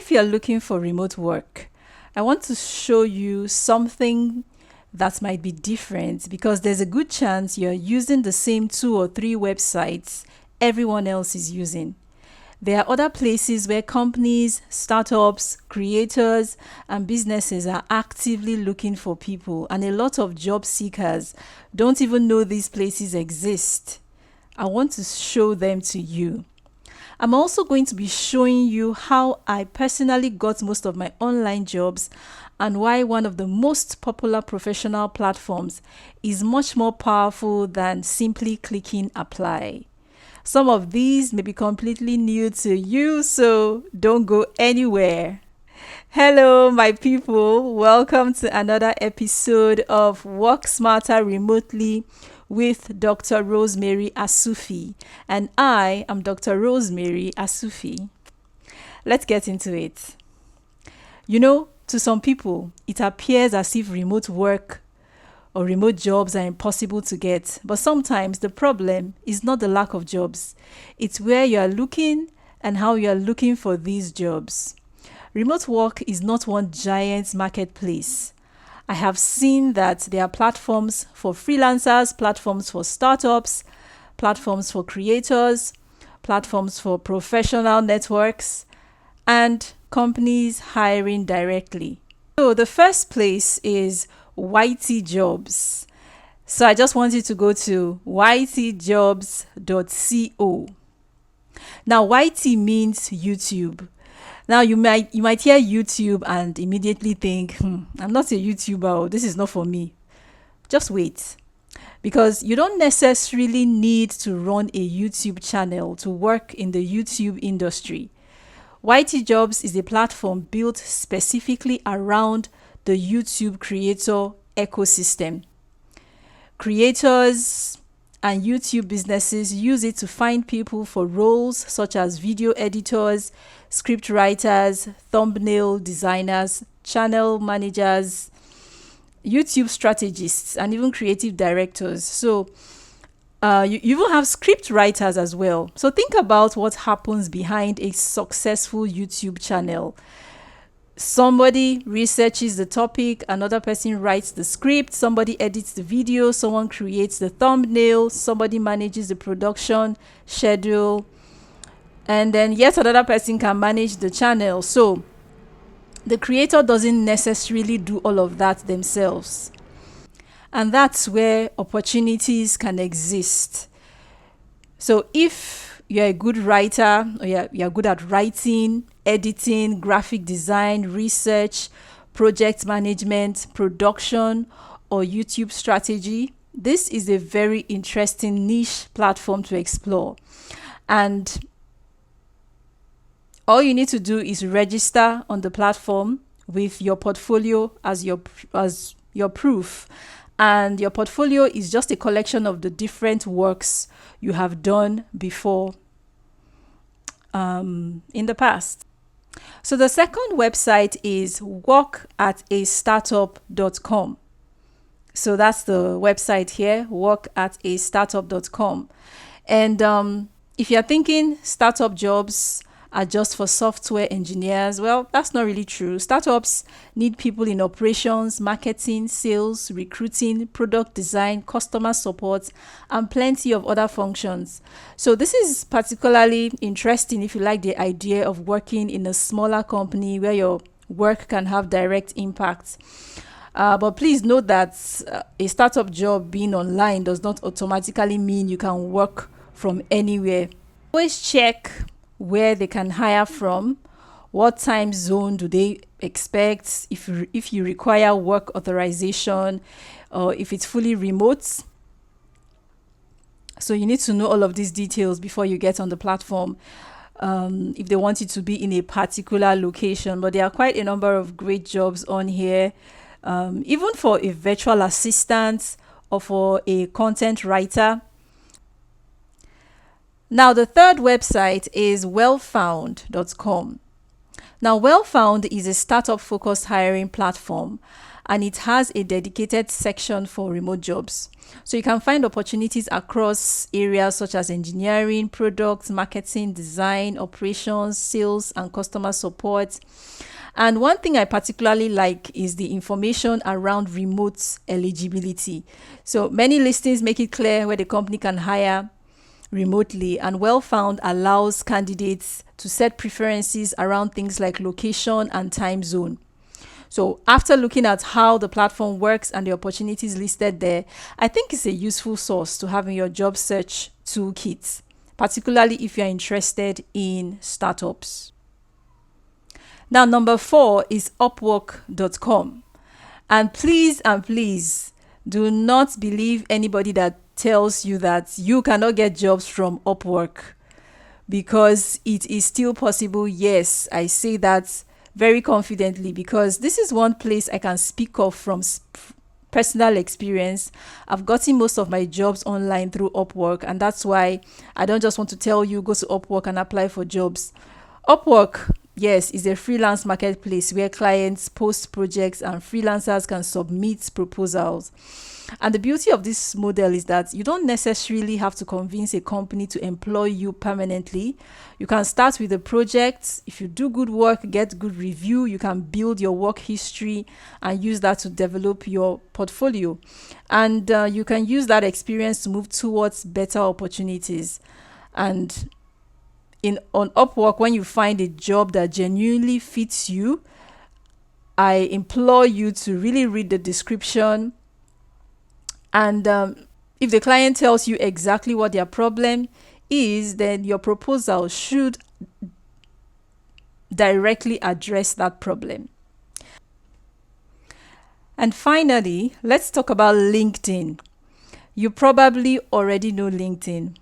if you're looking for remote work, I want to show you something that might be different because there's a good chance you're using the same 2 or 3 websites everyone else is using. There are other places where companies, startups, creators, and businesses are actively looking for people, and a lot of job seekers don't even know these places exist. I want to show them to you. I'm also going to be showing you how I personally got most of my online jobs and why one of the most popular professional platforms is much more powerful than simply clicking apply. Some of these may be completely new to you, so don't go anywhere. Hello, my people. Welcome to another episode of Work Smarter Remotely with Dr. Rosemary Asufi. And I am Dr. Rosemary Asufi. Let's get into it. You know, to some people, it appears as if remote work or remote jobs are impossible to get. But sometimes the problem is not the lack of jobs. It's where you are looking and how you are looking for these jobs. Remote work is not one giant marketplace. I have seen that there are platforms for freelancers, platforms for startups, platforms for creators, platforms for professional networks, and companies hiring directly. So the first place is YT Jobs. So I just want you to go to ytjobs.co. Now YT means YouTube. Now you might hear YouTube and immediately think, I'm not a YouTuber, this is not for me. Just wait. Because you don't necessarily need to run a YouTube channel to work in the YouTube industry. YT Jobs is a platform built specifically around the YouTube creator ecosystem. Creators and YouTube businesses use it to find people for roles such as video editors, script writers, thumbnail designers, channel managers, YouTube strategists, and even creative directors. So you even have script writers as well. So think about what happens behind a successful YouTube channel. Somebody researches the topic, another person writes the script, somebody edits the video, someone creates the thumbnail, somebody manages the production schedule, and then yet another person can manage the channel. So the creator doesn't necessarily do all of that themselves. And that's where opportunities can exist. So if you're a good writer, or you're good at writing, editing, graphic design, research, project management, production, or YouTube strategy, this is a very interesting niche platform to explore. And all you need to do is register on the platform with your portfolio as your proof. And your portfolio is just a collection of the different works you have done before in the past. So the second website is workatastartup.com. So that's the website here, workatastartup.com. And if you're thinking startup jobs are just for software engineers, well, that's not really true. Startups need people in operations, marketing, sales, recruiting, product design, customer support, and plenty of other functions. So this is particularly interesting if you like the idea of working in a smaller company where your work can have direct impact. But please note that a startup job being online does not automatically mean you can work from anywhere. Always check where they can hire from, what time zone do they expect, if you require work authorization, or if it's fully remote. So you need to know all of these details before you get on the platform. If they want you to be in a particular location, but there are quite a number of great jobs on here, even for a virtual assistant or for a content writer. Now, the third website is wellfound.com. Now, Wellfound is a startup-focused hiring platform, and it has a dedicated section for remote jobs. So you can find opportunities across areas such as engineering, products, marketing, design, operations, sales, and customer support. And one thing I particularly like is the information around remote eligibility. So many listings make it clear where the company can hire remotely, and Well Found allows candidates to set preferences around things like location and time zone. So after looking at how the platform works and the opportunities listed there, I think it's a useful source to have in your job search toolkit, particularly if you're interested in startups. Now, number 4 is Upwork.com. And please do not believe anybody that tells you that you cannot get jobs from Upwork, because it is still possible. Yes, I say that very confidently because this is one place I can speak of from personal experience. I've gotten most of my jobs online through Upwork, and that's why I don't just want to tell you go to Upwork and apply for jobs. Upwork, yes, is a freelance marketplace where clients post projects and freelancers can submit proposals. And the beauty of this model is that you don't necessarily have to convince a company to employ you permanently. You can start with a project. If you do good work, get good review, you can build your work history and use that to develop your portfolio. And you can use that experience to move towards better opportunities. And on Upwork, when you find a job that genuinely fits you, I implore you to really read the description. And if the client tells you exactly what their problem is, then your proposal should directly address that problem. And finally, let's talk about LinkedIn. You probably already know LinkedIn,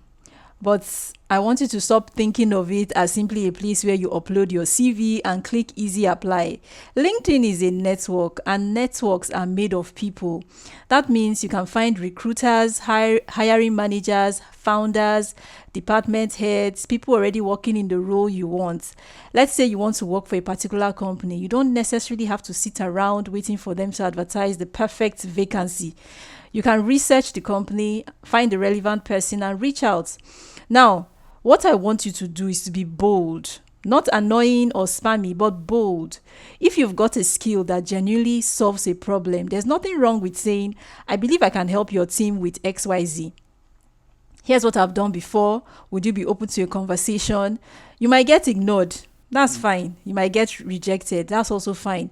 but I want you to stop thinking of it as simply a place where you upload your CV and click easy apply. LinkedIn is a network, and networks are made of people. That means you can find recruiters, hiring managers, founders, department heads, people already working in the role you want. Let's say you want to work for a particular company. You don't necessarily have to sit around waiting for them to advertise the perfect vacancy. You can research the company, find the relevant person, and reach out. Now, what I want you to do is to be bold, not annoying or spammy, but bold. If you've got a skill that genuinely solves a problem, there's nothing wrong with saying, I believe I can help your team with XYZ. Here's what I've done before. Would you be open to a conversation? You might get ignored. That's fine. You might get rejected. That's also fine.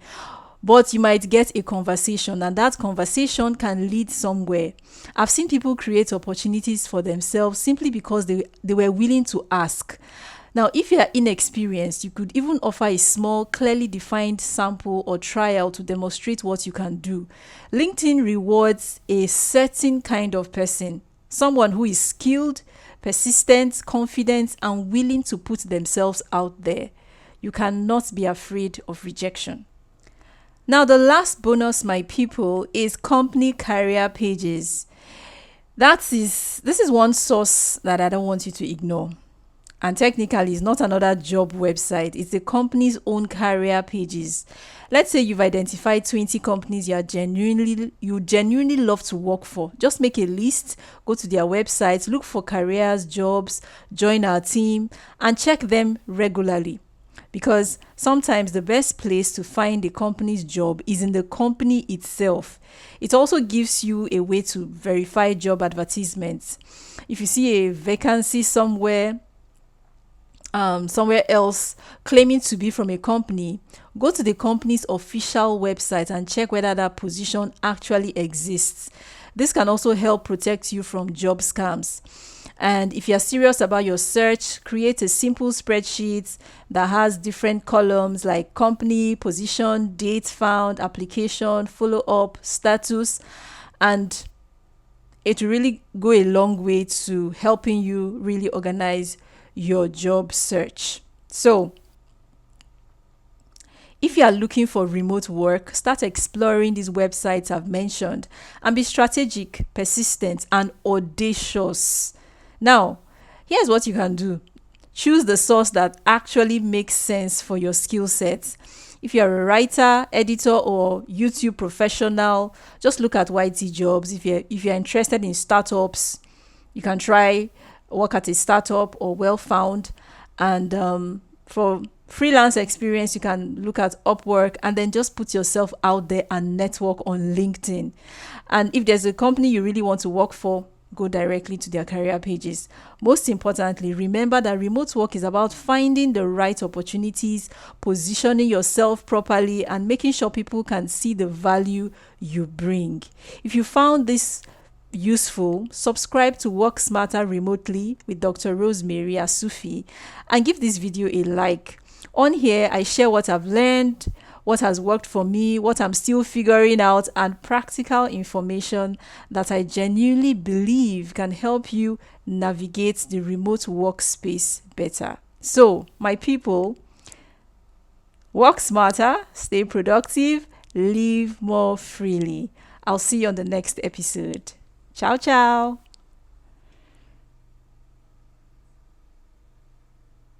But you might get a conversation, and that conversation can lead somewhere. I've seen people create opportunities for themselves simply because they were willing to ask. Now, if you are inexperienced, you could even offer a small, clearly defined sample or trial to demonstrate what you can do. LinkedIn rewards a certain kind of person, someone who is skilled, persistent, confident, and willing to put themselves out there. You cannot be afraid of rejection. Now, the last bonus, my people, is company career pages. This is one source that I don't want you to ignore. And technically, it's not another job website. It's the company's own career pages. Let's say you've identified 20 companies you genuinely love to work for. Just make a list, go to their websites, look for careers, jobs, join our team, and check them regularly. Because sometimes the best place to find a company's job is in the company itself. It also gives you a way to verify job advertisements. If you see a vacancy somewhere else claiming to be from a company, go to the company's official website and check whether that position actually exists. This can also help protect you from job scams. And if you're serious about your search, create a simple spreadsheet that has different columns like company, position, date found, application, follow-up, status, and it will really go a long way to helping you really organize your job search. So, if you are looking for remote work, start exploring these websites I've mentioned and be strategic, persistent, and audacious. Now, here's what you can do. Choose the source that actually makes sense for your skill sets. If you're a writer, editor, or YouTube professional, just look at YT Jobs. If you're interested in startups, you can try work at a startup or well found. And for freelance experience, you can look at Upwork, and then just put yourself out there and network on LinkedIn. And if there's a company you really want to work for, go directly to their career pages. Most importantly, remember that remote work is about finding the right opportunities, positioning yourself properly, and making sure people can see the value you bring. If you found this useful, subscribe to Work Smarter Remotely with Dr. Rosemary Asufi, and give this video a like. On here, I share what I've learned, what has worked for me, what I'm still figuring out, and practical information that I genuinely believe can help you navigate the remote workspace better. So, my people, work smarter, stay productive, live more freely. I'll see you on the next episode. Ciao, ciao.